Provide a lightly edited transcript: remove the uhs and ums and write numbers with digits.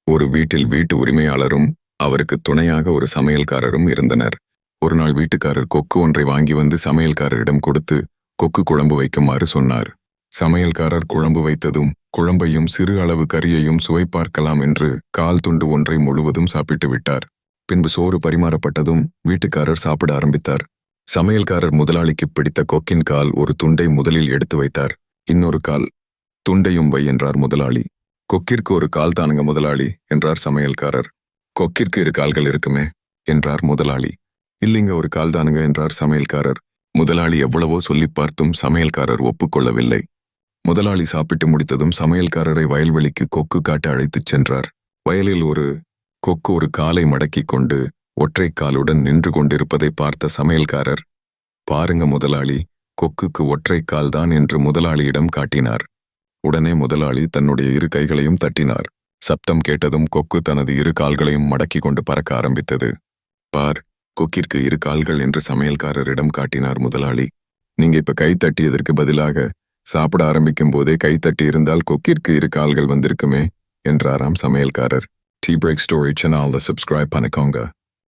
ஒரு வீட்டில் வீட்டு உரிமையாளரும் அவருக்கு துணையாக ஒரு சமையல்காரரும் இருந்தனர். ஒரு நாள் வீட்டுக்காரர் கொக்கு ஒன்றை வாங்கி வந்து சமையல்காரரிடம் கொடுத்து கொக்கு குழம்பு வைக்குமாறு சொன்னார். சமையல்காரர் குழம்பு வைத்ததும் குழம்பையும் சிறு அளவு கறியையும் சுவை பார்க்கலாம் என்று கால் துண்டு ஒன்றை முழுவதும் சாப்பிட்டு விட்டார். பின்பு சோறு பரிமாறப்பட்டதும் வீட்டுக்காரர் சாப்பிட ஆரம்பித்தார். சமையல்காரர் முதலாளிக்கு பிடித்த கொக்கின் கால் ஒரு துண்டை முதலில் எடுத்து வைத்தார். இன்னொரு கால் துண்டையும் வை என்றார் முதலாளி. கொக்கிற்கு ஒரு கால் தானுங்க முதலாளி என்றார் சமையல்காரர். கொக்கிற்கு 2 கால்கள் இருக்குமே என்றார் முதலாளி. இல்லைங்க, ஒரு கால் தானுங்க என்றார் சமையல்காரர். முதலாளி எவ்வளவோ சொல்லி பார்த்தும் சமையல்காரர் ஒப்புக்கொள்ளவில்லை. முதலாளி சாப்பிட்டு முடித்ததும் சமையல்காரரை வயல்வெளிக்கு கொக்கு காட்ட அழைத்துச் சென்றார். வயலில் ஒரு கொக்கு ஒரு காலை மடக்கிக் கொண்டு ஒற்றை காலுடன் நின்று கொண்டிருப்பதை பார்த்த சமையல்காரர், பாருங்க முதலாளி, கொக்குக்கு ஒற்றை கால்தான் என்று முதலாளியிடம் காட்டினார். உடனே முதலாளி தன்னுடைய 2 கைகளையும் தட்டினார். சப்தம் கேட்டதும் கொக்கு தனது 2 கால்களையும் மடக்கிக் கொண்டு பறக்க ஆரம்பித்தது. பார், கொக்கிற்கு 2 கால்கள் என்று சமையல்காரரிடம் காட்டினார் முதலாளி. நீங்க இப்ப கை தட்டியதற்கு பதிலாக சாப்பிட ஆரம்பிக்கும் போதே கை தட்டி இருந்தால் கொக்கிற்கு 2 கால்கள் வந்திருக்குமே என்றாராம் சமையல்காரர். டீ பிரேக் ஸ்டோரி சேனலை சப்ஸ்கிரைப் பண்ணிக்கோங்க.